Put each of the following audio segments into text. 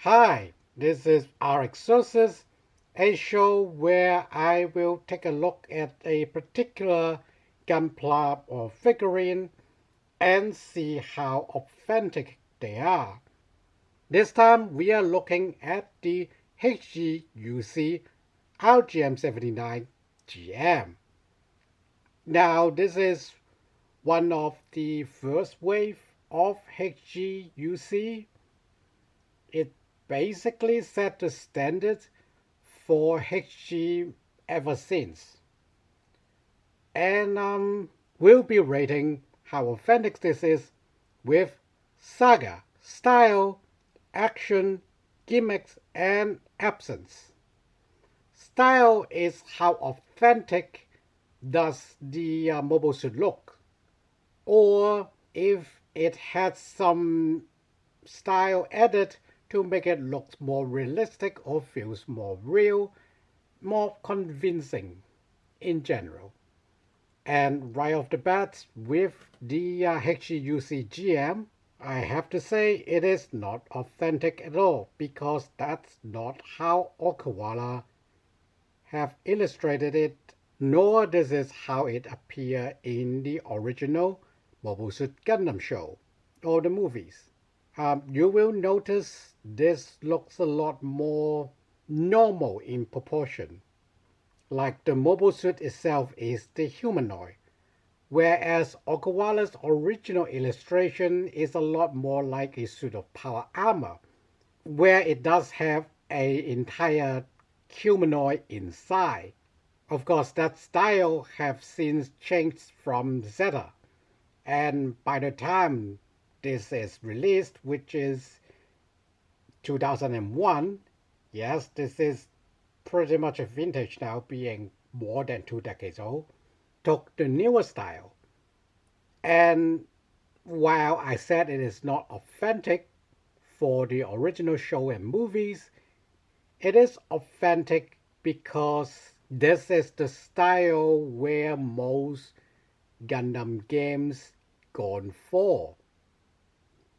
Hi, this is Alexcursus, a show where I will take a look at a particular gunpla or figurine and see how authentic they are. This time we are looking at the HGUC RGM-79 GM. Now this is one of the first wave of HGUC. It basically set the standard for HG ever since. And we'll be rating how authentic this is with saga, style, action, gimmicks, and absence. Style is how authentic does the mobile suit look, or if it had some style added to make it look more realistic or feels more real, more convincing in general. And right off the bat, with the HGUC GM, I have to say it is not authentic at all because that's not how Okawara have illustrated it, nor this is how it appear in the original Mobile Suit Gundam show or the movies. You will notice this looks a lot more normal in proportion. Like the mobile suit itself is the humanoid, whereas Okawara's original illustration is a lot more like a suit of power armor, where it does have an entire humanoid inside. Of course, that style have since changed from Zeta, and by the time this is released, which is 2001. Yes, this is pretty much a vintage now, being more than 2 decades old. Took the newer style. And while I said it is not authentic for the original show and movies, it is authentic because this is the style where most Gundam games gone for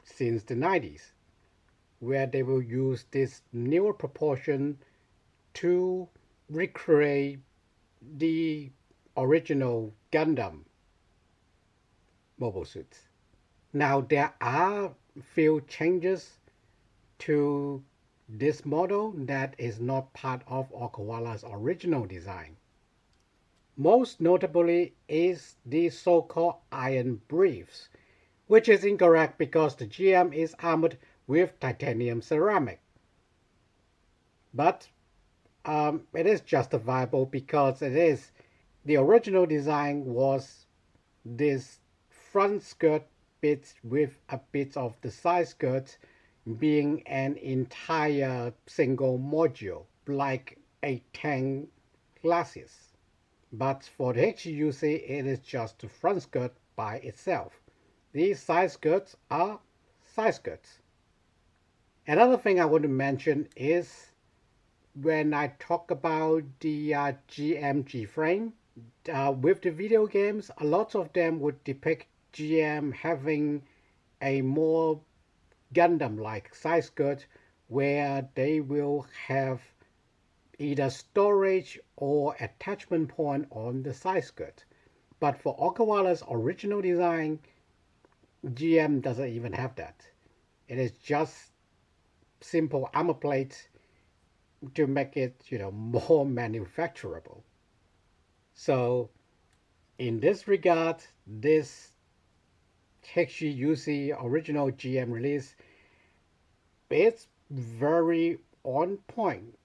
since the 90s, where they will use this newer proportion to recreate the original Gundam mobile suits. Now there are few changes to this model that is not part of Okawara's original design. Most notably is the so-called iron briefs, which is incorrect because the GM is armored with titanium ceramic. But it is justifiable because the original design was this front skirt bit with a bit of the side skirt being an entire single module, like a tank glacis. But for the HGUC, it is just the front skirt by itself. These side skirts are side skirts. Another thing I want to mention is when I talk about the GMG frame, with the video games, a lot of them would depict GM having a more Gundam-like side skirt where they will have either storage or attachment point on the side skirt. But for Okawara's original design, GM doesn't even have that. It is just simple armor plates to make it, more manufacturable. So in this regard, this HGUC original GM release is very on point.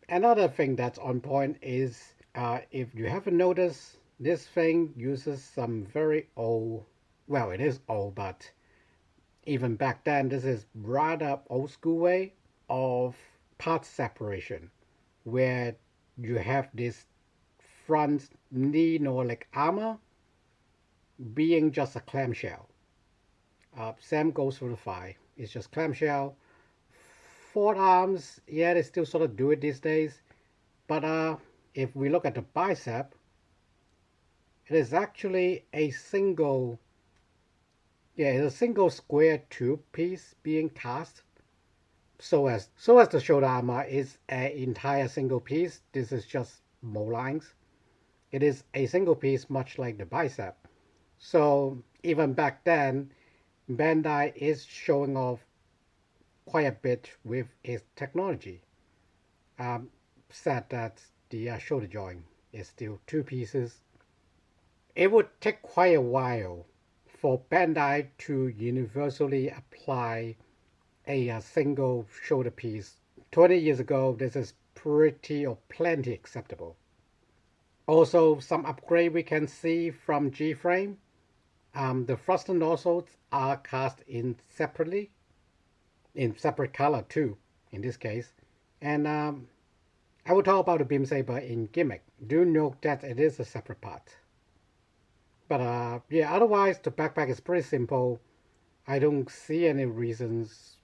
Another thing that's on point is if you haven't noticed, this thing uses some very old, well, it is old, but even back then, this is rather old school way of part separation, where you have this front knee nor leg armor being just a clamshell. Same goes for the thigh. It's just clamshell. Forearms, yeah, they still sort of do it these days. But if we look at the bicep, it is actually a single, yeah, it's a single square tube piece being cast So as the shoulder armor is an entire single piece, this is just more lines. It is a single piece, much like the bicep. So even back then, Bandai is showing off quite a bit with its technology. Sad that the shoulder joint is still two pieces. It would take quite a while for Bandai to universally apply a single shoulder piece. 20 years ago, this is pretty or plenty acceptable. Also, some upgrade we can see from G-frame. The thruster nozzles are cast in separately, in separate color too, in this case. And I will talk about the beam saber in Gimmick. Do note that it is a separate part. But yeah, otherwise the backpack is pretty simple. I don't see any reasons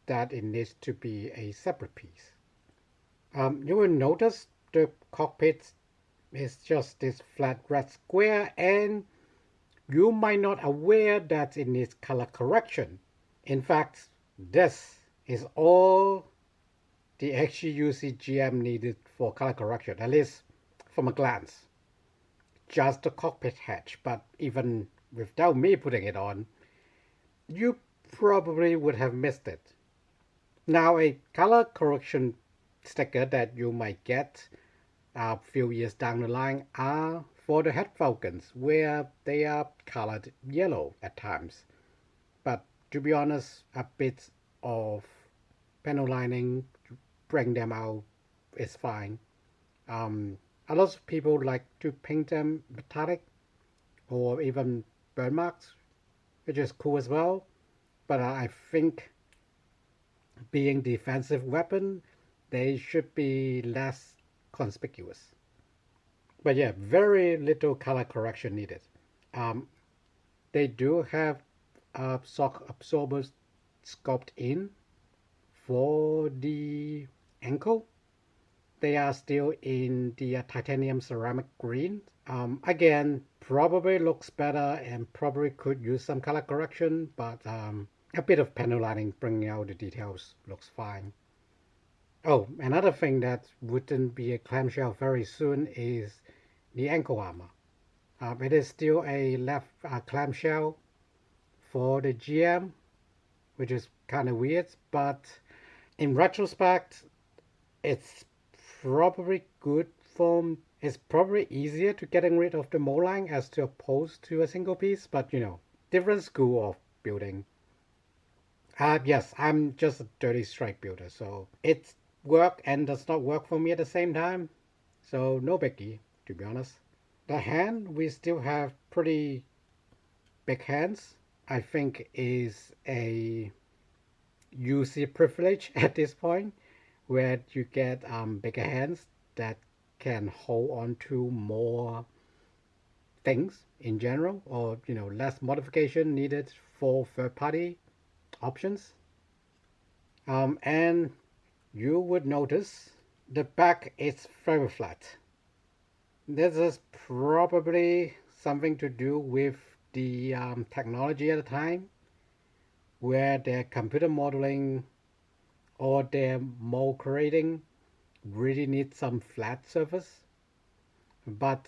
that it needs to be a separate piece. You will notice the cockpit is just this flat red square, and you might not aware that it needs color correction. In fact, this is all the HGUC GM needed for color correction, at least from a glance. Just the cockpit hatch, but even without me putting it on, you probably would have missed it. Now, a color correction sticker that you might get a few years down the line are for the head falcons, where they are colored yellow at times. But to be honest, a bit of panel lining to bring them out is fine. A lot of people like to paint them metallic or even burn marks, which is cool as well. But I think being defensive weapon, they should be less conspicuous. But yeah, very little color correction needed. They do have shock absorbers sculpted in for the ankle. They are still in the titanium ceramic green. Again, probably looks better and probably could use some color correction, but a bit of panel lining bringing out the details looks fine. Oh, another thing that wouldn't be a clamshell very soon is the ankle armor. It is still a left clamshell for the GM, which is kind of weird, but in retrospect, it's probably good form. It's probably easier to getting rid of the moldline as to opposed to a single piece, but you know, different school of building. Yes, I'm just a dirty strike builder, so it's work and does not work for me at the same time. So no biggie, to be honest. The hand, we still have pretty big hands. I think is a UC privilege at this point, where you get bigger hands that can hold on to more things in general, or you know, less modification needed for third-party options. And you would notice the back is very flat. This is probably something to do with the technology at the time, where their computer modeling or their mold creating really needs some flat surface. But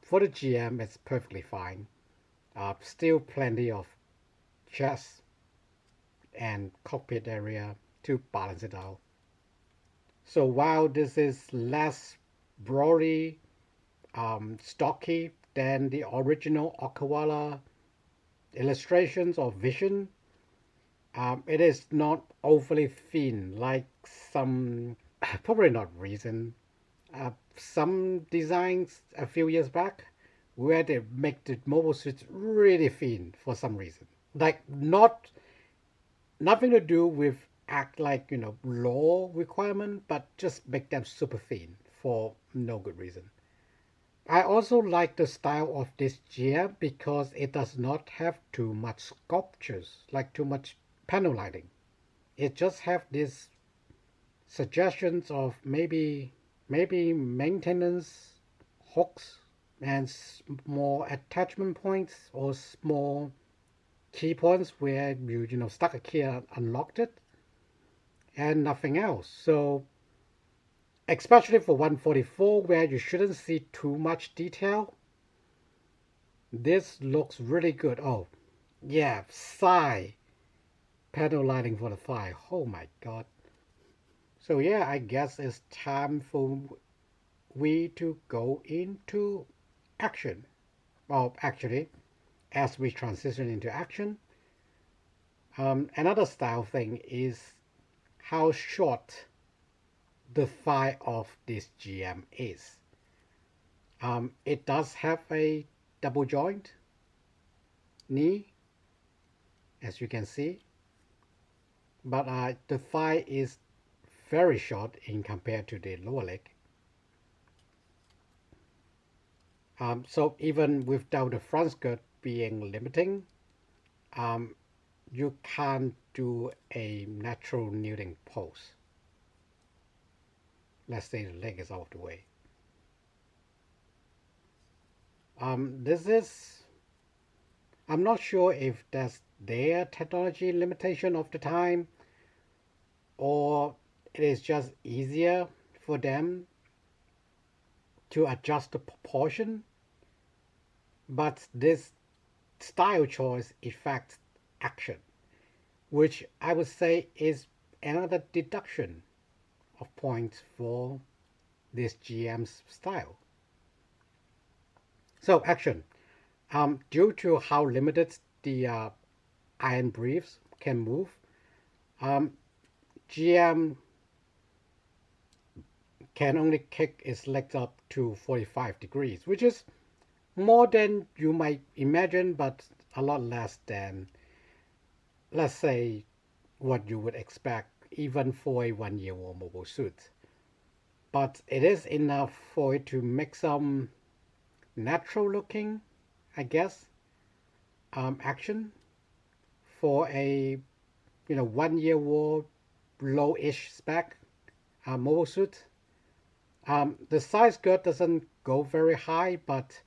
for the GM, it's perfectly fine. Still plenty of chest and cockpit area to balance it out. So while this is less broadly stocky than the original Okawara illustrations or vision, it is not overly thin like some, probably not recent, some designs a few years back where they make the mobile suits really thin for some reason. Like nothing to do with act like, you know, law requirement, but just make them super thin for no good reason. I also like the style of this gear because it does not have too much sculptures, like too much panel lighting. It just have these suggestions of maybe maintenance hooks and small attachment points or small key points where you know stuck a key and unlocked it. and nothing else. So especially for 144 where you shouldn't see too much detail, this looks really good. Oh yeah, thigh panel lighting for the thigh. Oh my god. So yeah, I guess it's time for we to go into action. Well, actually, as we transition into action, another style thing is how short the thigh of this GM is. It does have a double joint knee, as you can see, but the thigh is very short in compared to the lower leg. So even without the front skirt being limiting, you can't do a natural kneeling pose. Let's say the leg is out of the way. This is, I'm not sure if that's their technology limitation of the time, or it is just easier for them to adjust the proportion, but this style choice affects action, which I would say is another deduction of points for this GM's style. So action. Due to how limited the iron briefs can move, GM can only kick its legs up to 45 degrees, which is more than you might imagine, but a lot less than, let's say, what you would expect even for a 1-year-old mobile suit. But it is enough for it to make some natural looking, I guess, action for a 1-year-old low-ish spec mobile suit. The side skirt doesn't go very high, but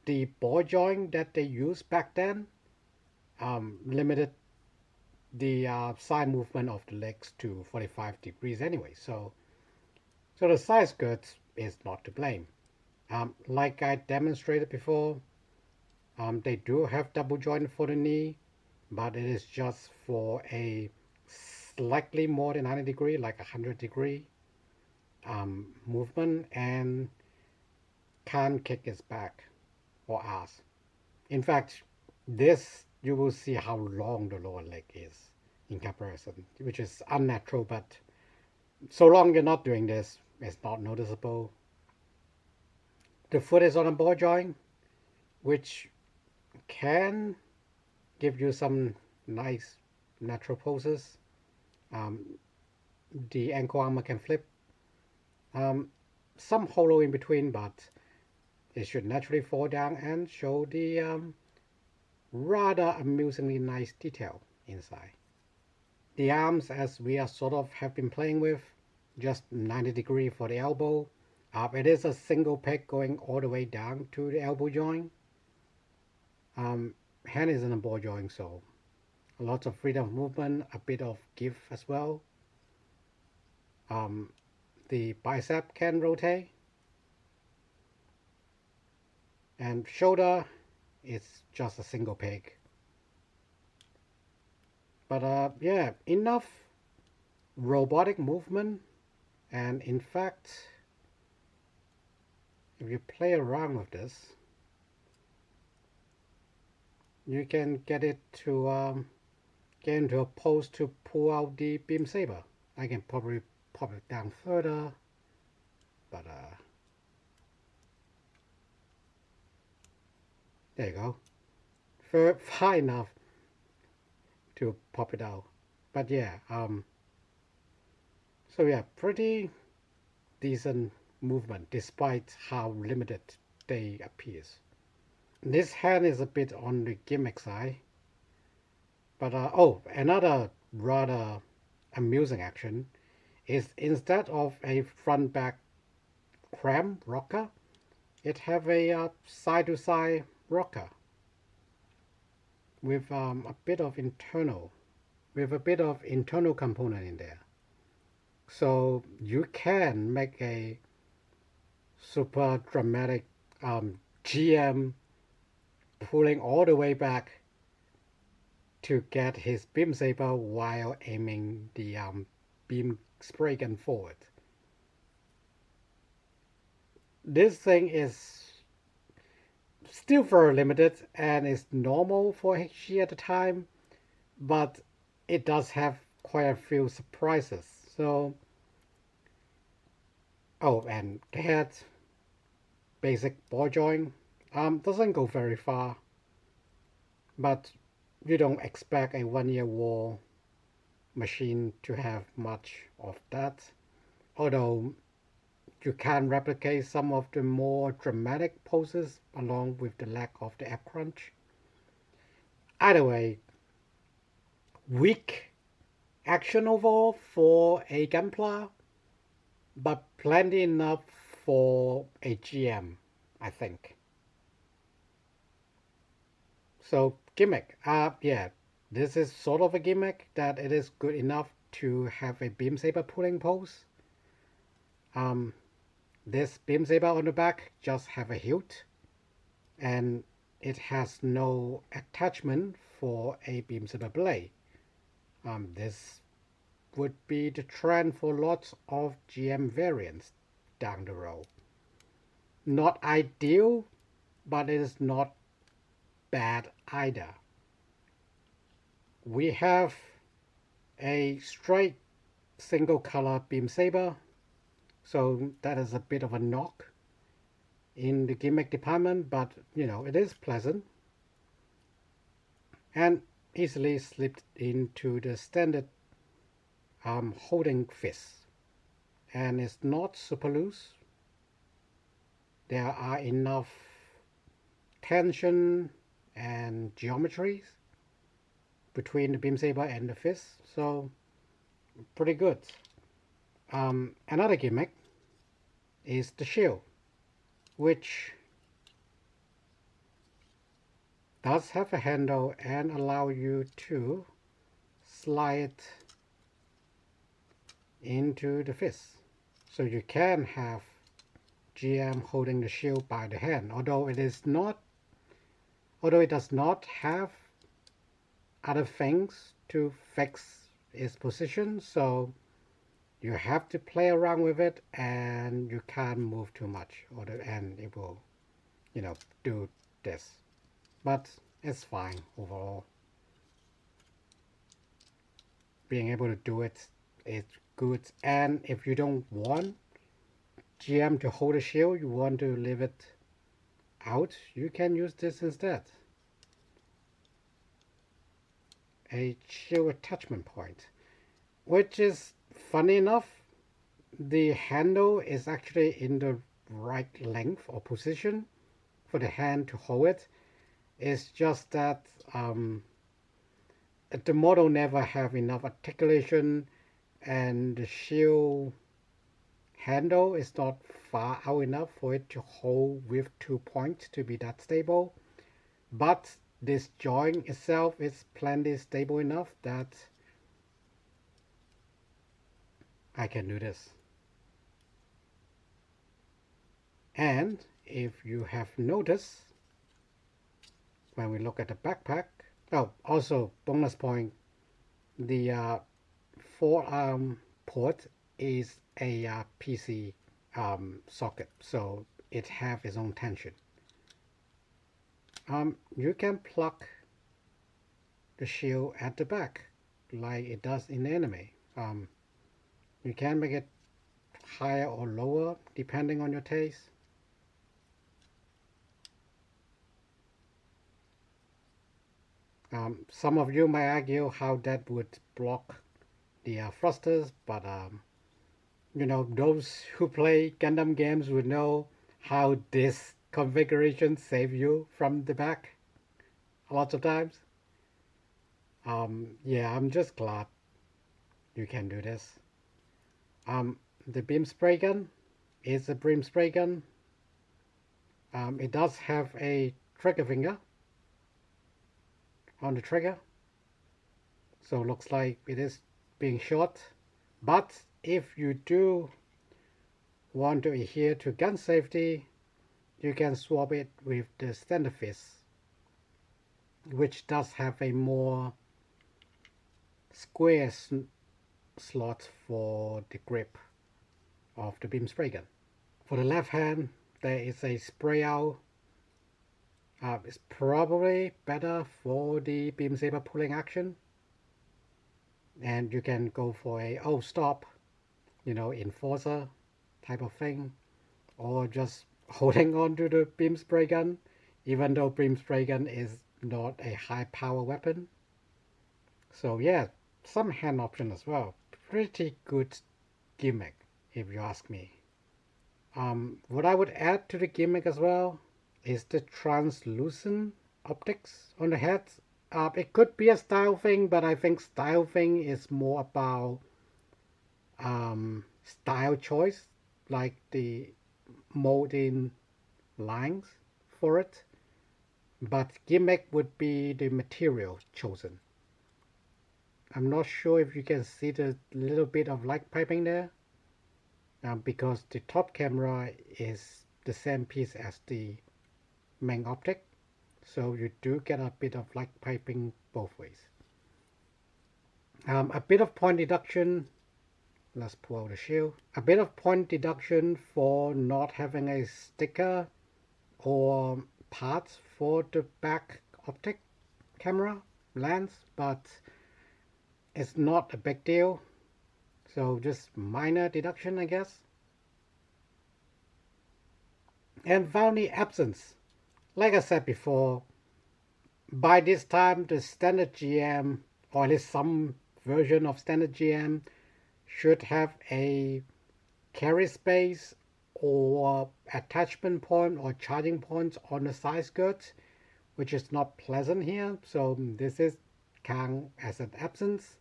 the ball joint that they used back then limited the side movement of the legs to 45 degrees anyway. So the side skirt is not to blame. Like I demonstrated before, they do have double joint for the knee, but it is just for a slightly more than 90 degree, like 100 degree movement, and can't kick its back or ass. In fact, this you will see how long the lower leg is in comparison, which is unnatural, but so long you're not doing this, it's not noticeable. The foot is on a ball joint, which can give you some nice natural poses. The ankle armor can flip. Some hollow in between, but it should naturally fall down and show the rather amusingly nice detail inside. The arms, as we are sort of have been playing with, just 90 degree for the elbow. It is a single peg going all the way down to the elbow joint. Hand is in a ball joint, so lots of freedom of movement, a bit of give as well. The bicep can rotate, and shoulder is just a single peg. But yeah, enough robotic movement, and in fact, if you play around with this, you can get it to get into a pose to pull out the beam saber. I can probably pop it down further, but there you go. Far enough to pop it out. But yeah, so yeah, pretty decent movement despite how limited they appears. This hand is a bit on the gimmick side, but oh, another rather amusing action is instead of a front back cram rocker, it have a side to side rocker with a bit of internal component in there. So you can make a super dramatic GM pulling all the way back to get his beam saber while aiming the beam spray gun forward. This thing is still very limited and is normal for HG at the time, but it does have quite a few surprises. So, oh, and the head, basic ball joint, doesn't go very far, but you don't expect a 1-year war machine to have much of that, although you can replicate some of the more dramatic poses along with the lack of the ab crunch. Either way, weak action overall for a Gunpla, but plenty enough for a GM, I think. So Gimmick, yeah, this is sort of a gimmick that it is good enough to have a beam saber pulling pose. This beam saber on the back just have a hilt, and it has no attachment for a beam saber blade. This would be the trend for lots of GM variants down the road. Not ideal, but it is not bad either. We have a straight single color beam saber, so that is a bit of a knock in the gimmick department, but you know, it is pleasant and easily slipped into the standard holding fist, and it's not super loose. There are enough tension and geometries between the beam saber and the fist, so pretty good. Another gimmick is the shield, which does have a handle and allow you to slide it into the fist. So you can have GM holding the shield by the hand, although it does not have other things to fix its position, so you have to play around with it and you can't move too much, and it will, you know, do this. But it's fine overall. Being able to do it is good, and if you don't want GM to hold a shield, you want to leave it out, you can use this instead. A shield attachment point, which is funny enough, the handle is actually in the right length or position for the hand to hold it. It's just that the model never have enough articulation, and the shield handle is not far out enough for it to hold with 2 points to be that stable. But this joint itself is plenty stable enough that I can do this. And if you have noticed, when we look at the backpack, oh, also bonus point, the forearm port is a PC socket, so it have its own tension. You can plug the shield at the back like it does in anime. You can make it higher or lower depending on your taste. Some of you might argue how that would block the thrusters, but you know, those who play Gundam games would know how this configuration saves you from the back lots of times. Yeah, I'm just glad you can do this. The beam spray gun is a beam spray gun. It does have a trigger finger on the trigger, so it looks like it is being shot, but if you do want to adhere to gun safety, you can swap it with the standard fist, which does have a more square slot for the grip of the beam spray gun. For the left hand, there is a spray out. It's probably better for the beam saber pulling action, and you can go for a stop, enforcer type of thing, or just holding on to the beam spray gun, even though beam spray gun is not a high power weapon. So yeah, some hand option as well. Pretty good gimmick, if you ask me. What I would add to the gimmick as well is the translucent optics on the head. It could be a style thing, but I think style thing is more about style choice, like the molding lines for it. But gimmick would be the material chosen. I'm not sure if you can see the little bit of light piping there, because the top camera is the same piece as the main optic, so you do get a bit of light piping both ways. A bit of point deduction. Let's pull out the shield. A bit of point deduction for not having a sticker or parts for the back optic camera lens, but it's not a big deal, so just minor deduction, I guess. And finally, absence. Like I said before, by this time the standard GM, or at least some version of standard GM, should have a carry space or attachment point or charging points on the side skirt, which is not pleasant here, so this is count as an absence.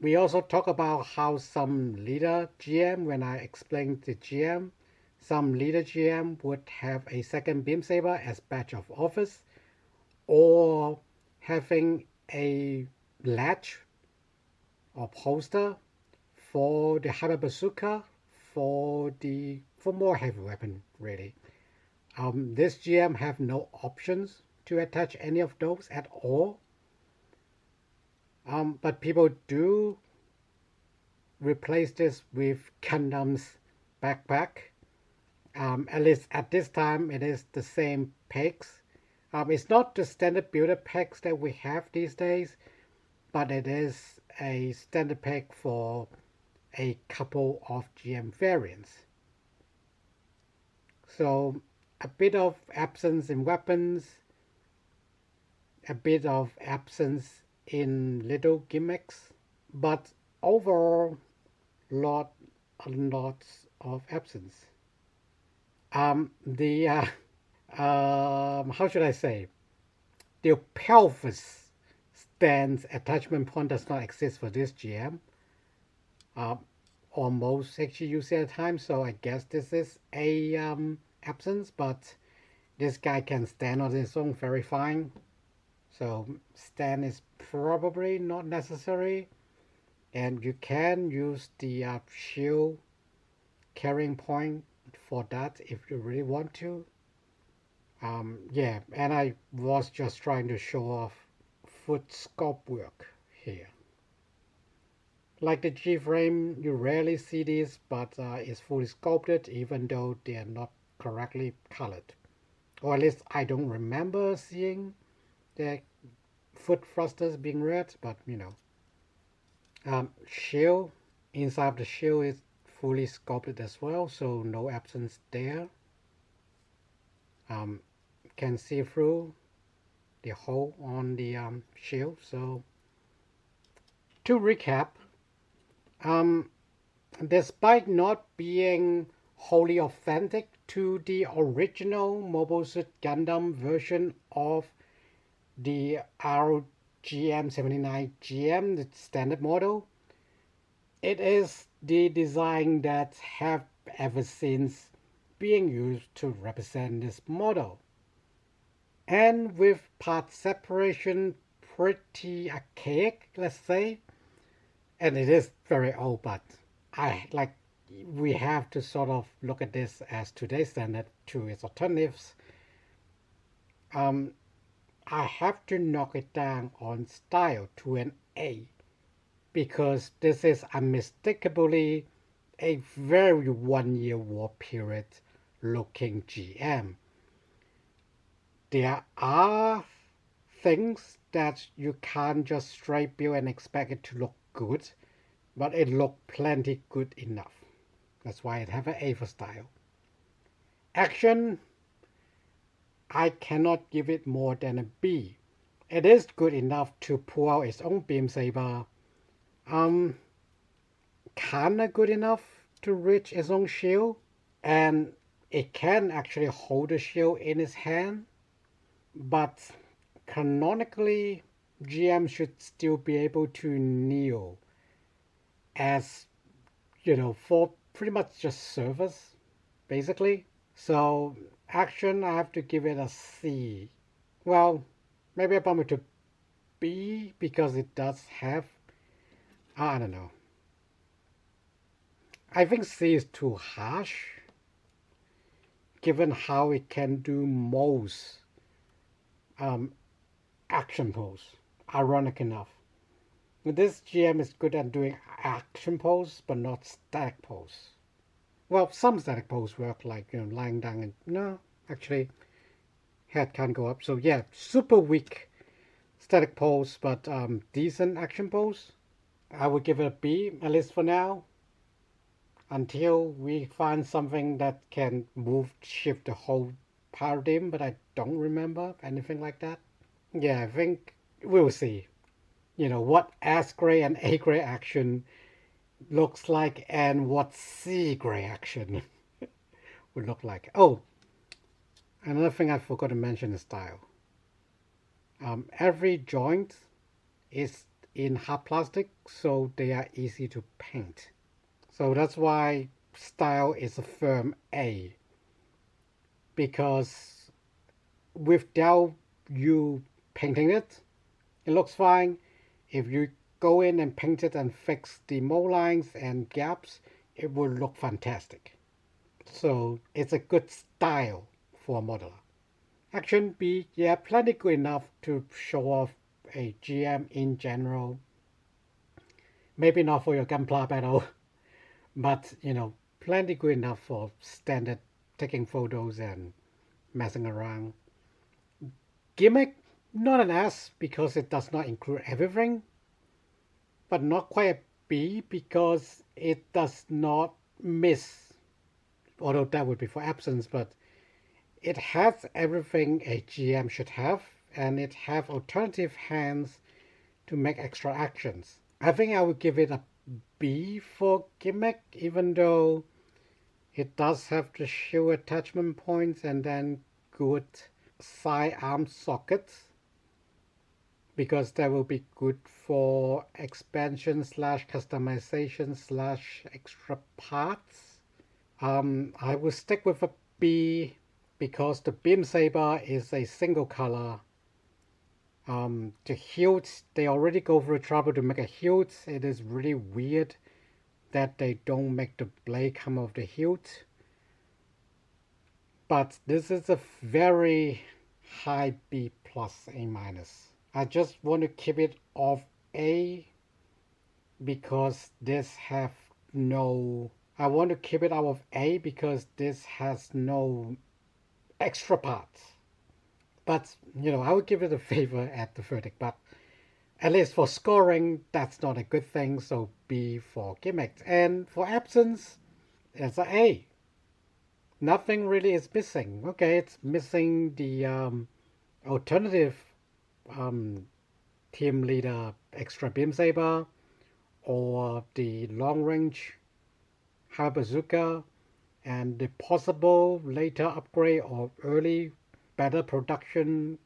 We also talk about how some leader GM, when I explained the GM, some leader GM would have a second beam saber as badge of office, or having a latch or poster for the hyper bazooka for more heavy weapon, really. This GM have no options to attach any of those at all. But people do replace this with Gundam's backpack. At least at this time, it is the same pegs. It's not the standard builder pegs that we have these days, but it is a standard peg for a couple of GM variants. So a bit of absence in weapons, a bit of absence in little gimmicks, but overall lots of absence. How should I say? The pelvis stands attachment point does not exist for this GM. Almost HGUC at a time, so I guess this is a absence, but this guy can stand on his own very fine. So stand is probably not necessary, and you can use the shield carrying point for that if you really want to. Yeah, and I was just trying to show off foot sculpt work here. Like the G-frame, you rarely see this, but it's fully sculpted even though they are not correctly colored. Or at least I don't remember seeing the foot thrusters being red, but shield, inside of the shield is fully sculpted as well, so no absence there. Can see through the hole on the shield. So to recap, despite not being wholly authentic to the original Mobile Suit Gundam version of the RGM-79 GM, the standard model, it is the design that have ever since being used to represent this model. And with part separation pretty archaic, let's say, and it is very old, but I like we have to sort of look at this as today's standard to its alternatives. Um, I have to knock it down on style to an A because this is unmistakably a very 1 year war period looking GM. There are things that you can't just straight build and expect it to look good, but it looked plenty good enough. That's why it have an A for style. Action, I cannot give it more than a B. It is good enough to pull out its own beam saber. Kinda good enough to reach its own shield, and it can actually hold the shield in its hand, but canonically, GM should still be able to kneel as, for pretty much just service, basically. So, action, I have to give it a C. Well, maybe I bump it to B because it does have, I don't know. I think C is too harsh, given how it can do most action pose. Ironic enough. This GM is good at doing action pose, but not static pose. Well, some static pose work, like lying down and no, actually, head can't go up. So yeah, super weak static pose, but decent action pose. I would give it a B, at least for now, until we find something that can shift the whole paradigm, but I don't remember anything like that. Yeah, I think we'll see. What S grade and A grade action looks like and what C grade action would look like. Oh, another thing I forgot to mention is style. Every joint is in hard plastic, so they are easy to paint. So that's why style is a firm A. Because without you painting it, it looks fine. If you go in and paint it and fix the mold lines and gaps, it will look fantastic. So it's a good style for a modeler. Action B, yeah, plenty good enough to show off a GM in general. Maybe not for your gunpla battle, but plenty good enough for standard taking photos and messing around. Gimmick, not an S because it does not include everything, but not quite a B because it does not miss, although that would be for absence, but it has everything a GM should have, and it have alternative hands to make extra actions. I think I would give it a B for Gimmick, even though it does have the shield attachment points and then good sidearm sockets, because that will be good for expansion / customization / extra parts. I will stick with a B because the beam saber is a single color. The hilt, they already go through trouble to make a hilt. It is really weird that they don't make the blade come off the hilt. But this is a very high B plus A minus. I just want to keep it off A because this have no. I want to keep it out of A because this has no extra parts. But I would give it a favor at the verdict. But at least for scoring, that's not a good thing. So B for Gimmick. And for absence, it's an A. Nothing really is missing. Okay, it's missing the alternative team leader extra beam saber or the long range bazooka and the possible later upgrade or early better production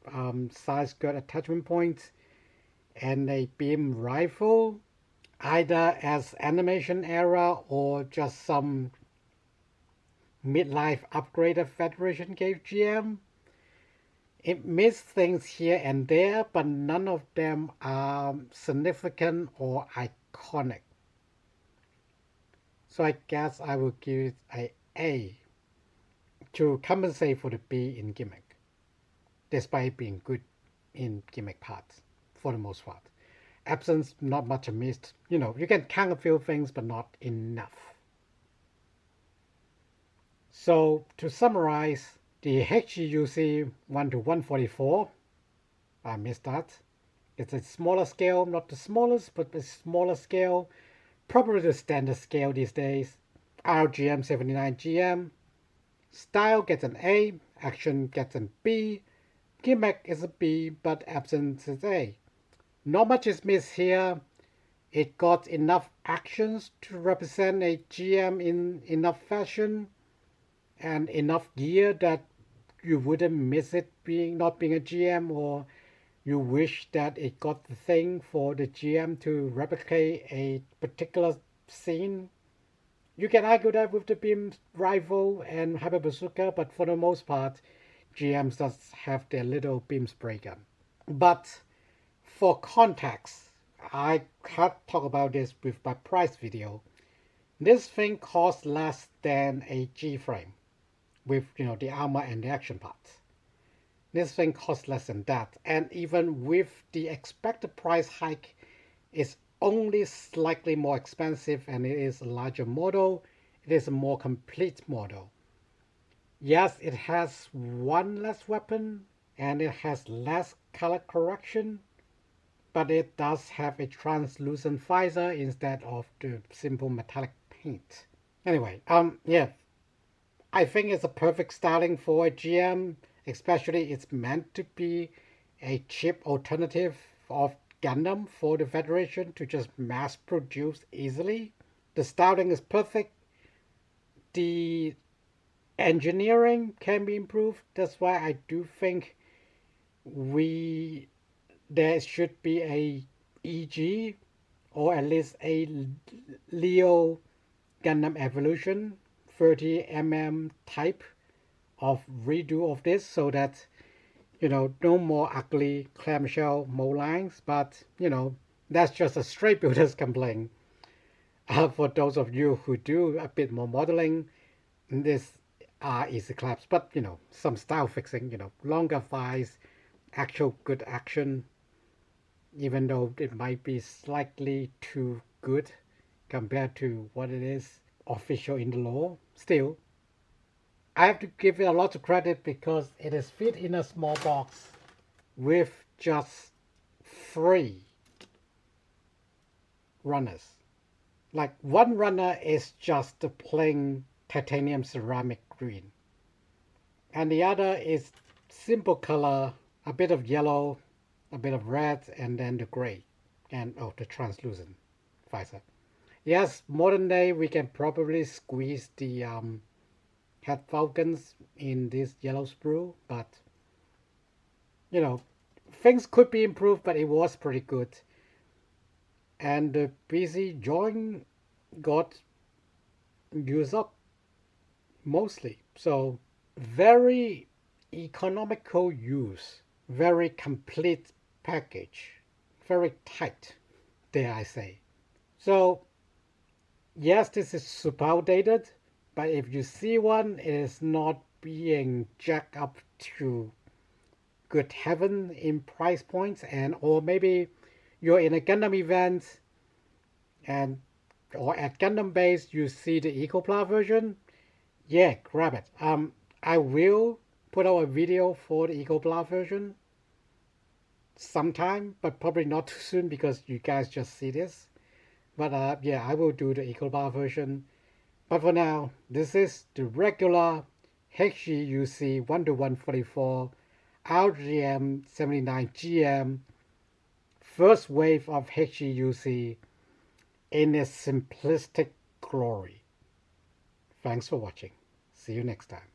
size skirt attachment points and a beam rifle, either as animation era or just some midlife upgrader Federation gave GM. It missed things here and there, but none of them are significant or iconic. So I guess I will give it a A to compensate for the B in Gimmick, despite being good in Gimmick parts for the most part. Absence, not much missed. You know, you can count a few things, but not enough. So to summarize, the HGUC 1 to 144, I missed that. It's a smaller scale, not the smallest, but the smaller scale, probably the standard scale these days. RGM-79 GM. Style gets an A, action gets an B, Gimmick is a B, but absence is A. Not much is missed here. It got enough actions to represent a GM in enough fashion and enough gear that you wouldn't miss it not being a GM, or you wish that it got the thing for the GM to replicate a particular scene. You can argue that with the beam rifle and hyper bazooka, but for the most part, GMs just have their little beam spray gun. But for context, I had talked about this with my price video. This thing costs less than a G frame with the armor and the action parts. This thing costs less than that, and even with the expected price hike, it's only slightly more expensive, and it is a larger model. It is a more complete model. Yes, it has one less weapon and it has less color correction, but it does have a translucent visor instead of the simple metallic paint. Anyway, yeah, I think it's a perfect styling for a GM, especially it's meant to be a cheap alternative of Gundam for the Federation to just mass produce easily. The styling is perfect. The engineering can be improved. That's why I do think there should be a EG or at least a Leo Gundam Evolution 30mm type of redo of this, so that no more ugly clamshell mold lines, but that's just a straight builder's complaint. For those of you who do a bit more modeling, this are easy claps, but some style fixing, longer thighs, actual good action, even though it might be slightly too good compared to what it is official in the law. Still, I have to give it a lot of credit because it is fit in a small box with just 3 runners. Like, one runner is just the plain titanium ceramic green, and the other is simple color, a bit of yellow, a bit of red, and then the gray, and the translucent visor. Yes, modern day we can probably squeeze the head falcons in this yellow sprue, but things could be improved, but it was pretty good. And the PC joint got used up mostly, so very economical use, very complete package, very tight, dare I say. So yes, this is super outdated, but if you see one, it is not being jacked up to good heaven in price points, or maybe you're in a Gundam event or at Gundam base you see the Ecopla version, yeah, grab it. I will put out a video for the Ecopla version sometime, but probably not too soon because you guys just see this. But yeah, I will do the Ecopla version. But for now, this is the regular HGUC 1 to 144 RGM-79 GM first wave of HGUC in its simplistic glory. Thanks for watching. See you next time.